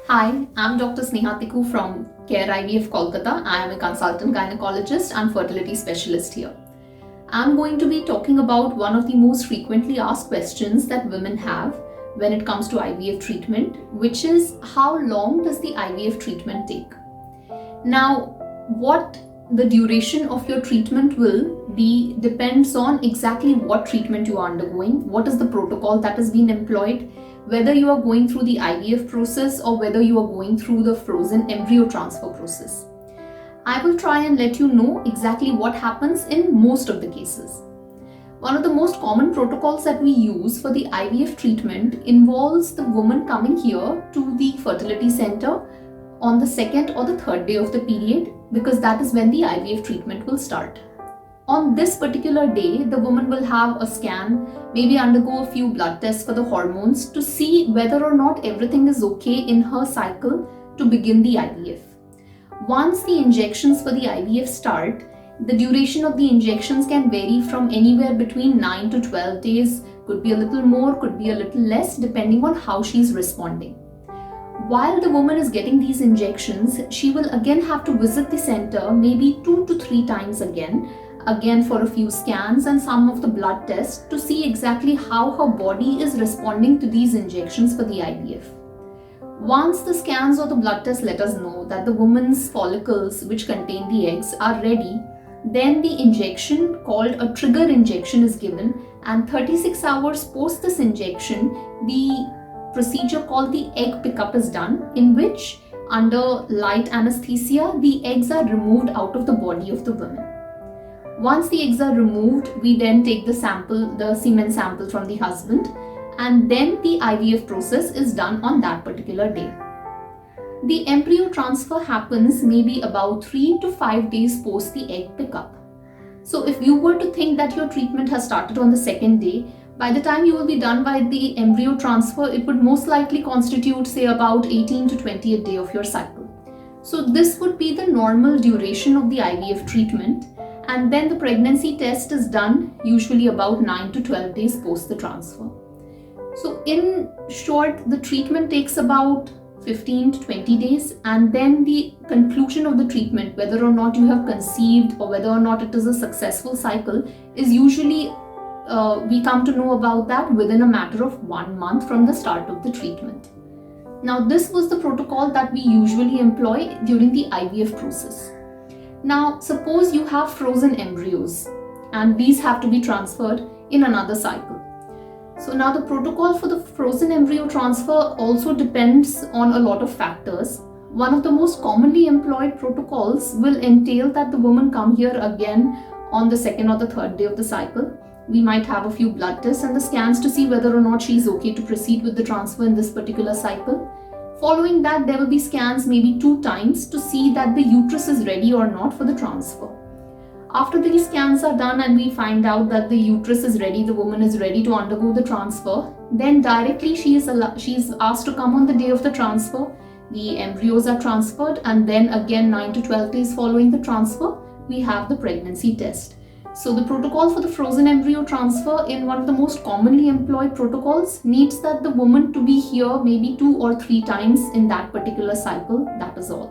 Hi, I'm Dr. Sneha Tikku from Care IVF Kolkata. I am a consultant gynecologist and fertility specialist here. I'm going to be talking about one of the most frequently asked questions that women have when it comes to IVF treatment, which is how long does the IVF treatment take? Now, what the duration of your treatment will be depends on exactly what treatment you are undergoing, what is the protocol that has been employed, whether you are going through the IVF process or whether you are going through the frozen embryo transfer process. I will try and let you know exactly what happens in most of the cases. One of the most common protocols that we use for the IVF treatment involves the woman coming here to the fertility center on the second or the third day of the period, because that is when the IVF treatment will start. On this particular day, the woman will have a scan, maybe undergo a few blood tests for the hormones to see whether or not everything is okay in her cycle to begin the IVF. Once the injections for the IVF start, the duration of the injections can vary from anywhere between 9 to 12 days, could be a little more, could be a little less, depending on how she is responding. While the woman is getting these injections, she will again have to visit the center maybe 2 to 3 times again for a few scans and some of the blood tests to see exactly how her body is responding to these injections for the IVF. Once the scans or the blood tests let us know that the woman's follicles which contain the eggs are ready, then the injection called a trigger injection is given, and 36 hours post this injection, the procedure called the egg pickup is done, in which under light anesthesia, the eggs are removed out of the body of the woman. Once the eggs are removed, we then take the semen sample from the husband, and then the IVF process is done on that particular day. The embryo transfer happens maybe about 3 to 5 days post the egg pickup. So if you were to think that your treatment has started on the second day, by the time you will be done by the embryo transfer, it would most likely constitute say about 18 to 20th day of your cycle. So this would be the normal duration of the IVF treatment. And then the pregnancy test is done usually about 9 to 12 days post the transfer. So in short, the treatment takes about 15 to 20 days, and then the conclusion of the treatment, whether or not you have conceived or whether or not it is a successful cycle, is usually we come to know about that within a matter of 1 month from the start of the treatment. Now, this was the protocol that we usually employ during the IVF process. Now, suppose you have frozen embryos and these have to be transferred in another cycle. So now the protocol for the frozen embryo transfer also depends on a lot of factors. One of the most commonly employed protocols will entail that the woman come here again on the second or the third day of the cycle. We might have a few blood tests and the scans to see whether or not she is okay to proceed with the transfer in this particular cycle. Following that, there will be scans maybe 2 times to see that the uterus is ready or not for the transfer. After these scans are done and we find out that the uterus is ready, the woman is ready to undergo the transfer, then directly she is asked to come on the day of the transfer. The embryos are transferred, and then again 9 to 12 days following the transfer, we have the pregnancy test. So the protocol for the frozen embryo transfer, in one of the most commonly employed protocols, needs that the woman to be here maybe 2 or 3 times in that particular cycle. That is all.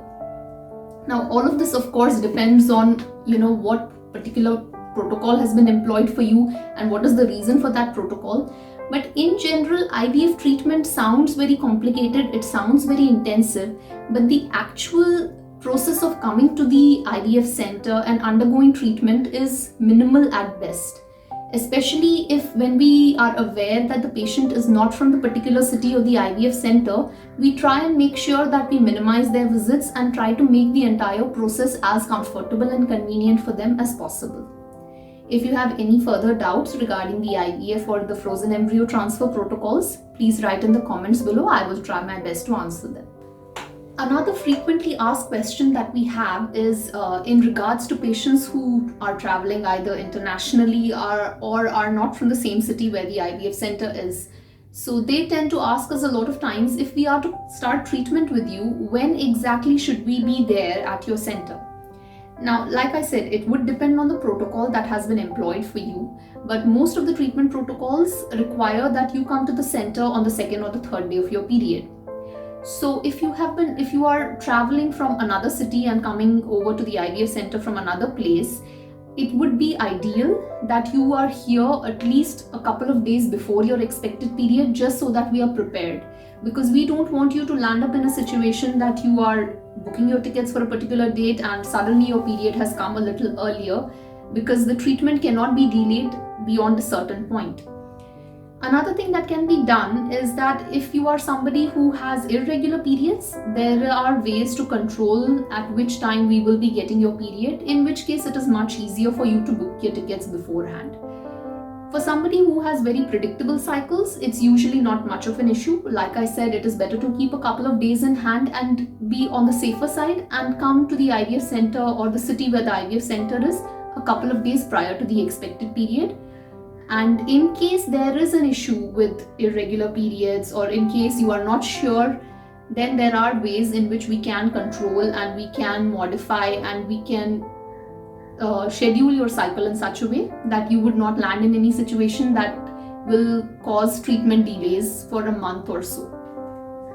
Now, all of this of course depends on what particular protocol has been employed for you and what is the reason for that protocol. But in general, IVF treatment sounds very complicated, it sounds very intensive, but the actual process of coming to the IVF center and undergoing treatment is minimal at best. Especially when we are aware that the patient is not from the particular city or the IVF center, we try and make sure that we minimize their visits and try to make the entire process as comfortable and convenient for them as possible. If you have any further doubts regarding the IVF or the frozen embryo transfer protocols, please write in the comments below. I will try my best to answer them. Another frequently asked question that we have is in regards to patients who are traveling either internationally or are not from the same city where the IVF center is. So they tend to ask us a lot of times, if we are to start treatment with you, when exactly should we be there at your center? Now, like I said, it would depend on the protocol that has been employed for you, but most of the treatment protocols require that you come to the center on the second or the third day of your period. So if you are traveling from another city and coming over to the IVF center from another place, it would be ideal that you are here at least a couple of days before your expected period, just so that we are prepared. Because we don't want you to land up in a situation that you are booking your tickets for a particular date and suddenly your period has come a little earlier, because the treatment cannot be delayed beyond a certain point. Another thing that can be done is that if you are somebody who has irregular periods, there are ways to control at which time we will be getting your period, in which case it is much easier for you to book your tickets beforehand. For somebody who has very predictable cycles, it's usually not much of an issue. Like I said, it is better to keep a couple of days in hand and be on the safer side and come to the IVF center or the city where the IVF center is a couple of days prior to the expected period. And in case there is an issue with irregular periods, or in case you are not sure, then there are ways in which we can control and we can modify and we can schedule your cycle in such a way that you would not land in any situation that will cause treatment delays for a month or so.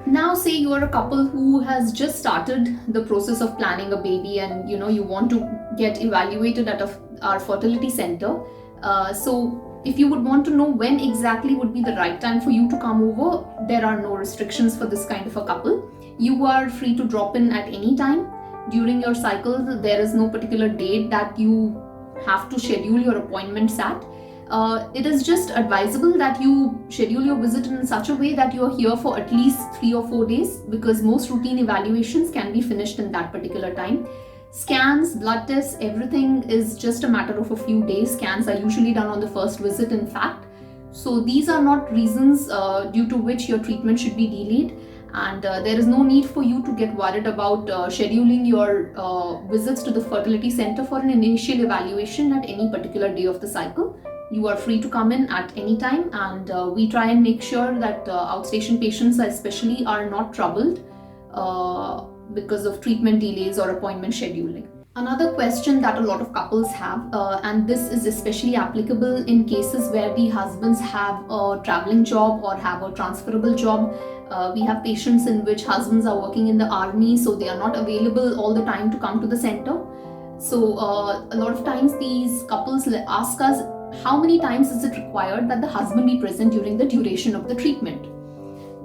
Now, say you are a couple who has just started the process of planning a baby and you want to get evaluated at our fertility center. So if you would want to know when exactly would be the right time for you to come over, there are no restrictions for this kind of a couple. You are free to drop in at any time during your cycle. There is no particular date that you have to schedule your appointments at. It is just advisable that you schedule your visit in such a way that you are here for at least 3 or 4 days, because most routine evaluations can be finished in that particular time. Scans, blood tests, everything is just a matter of a few days. Scans are usually done on the first visit, in fact. So these are not reasons due to which your treatment should be delayed. And there is no need for you to get worried about scheduling your visits to the fertility center for an initial evaluation at any particular day of the cycle. You are free to come in at any time, and we try and make sure that outstation patients especially are not troubled because of treatment delays or appointment scheduling. Another question that a lot of couples have, and this is especially applicable in cases where the husbands have a traveling job or have a transferable job. We have patients in which husbands are working in the army, so they are not available all the time to come to the center. So a lot of times these couples ask us, how many times is it required that the husband be present during the duration of the treatment?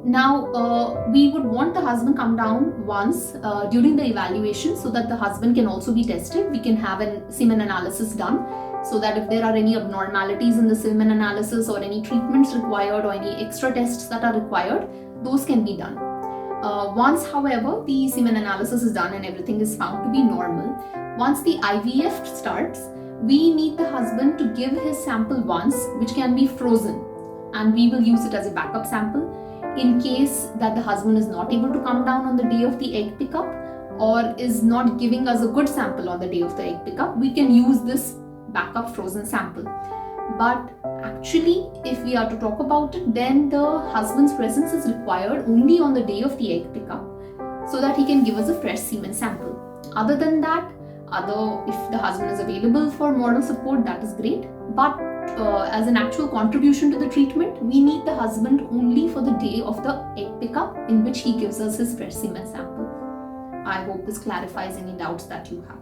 Now, we would want the husband come down once during the evaluation, so that the husband can also be tested. We can have a semen analysis done, so that if there are any abnormalities in the semen analysis or any treatments required or any extra tests that are required, those can be done. Once, however, the semen analysis is done and everything is found to be normal, once the IVF starts, we need the husband to give his sample once, which can be frozen, and we will use it as a backup sample. In case that the husband is not able to come down on the day of the egg pickup or is not giving us a good sample on the day of the egg pickup, we can use this backup frozen sample. But actually, if we are to talk about it, then the husband's presence is required only on the day of the egg pickup, so that he can give us a fresh semen sample. Other than that, if the husband is available for moral support, that is great. But as an actual contribution to the treatment, we need the husband only for the day of the egg pickup, in which he gives us his fresh semen sample. I hope this clarifies any doubts that you have.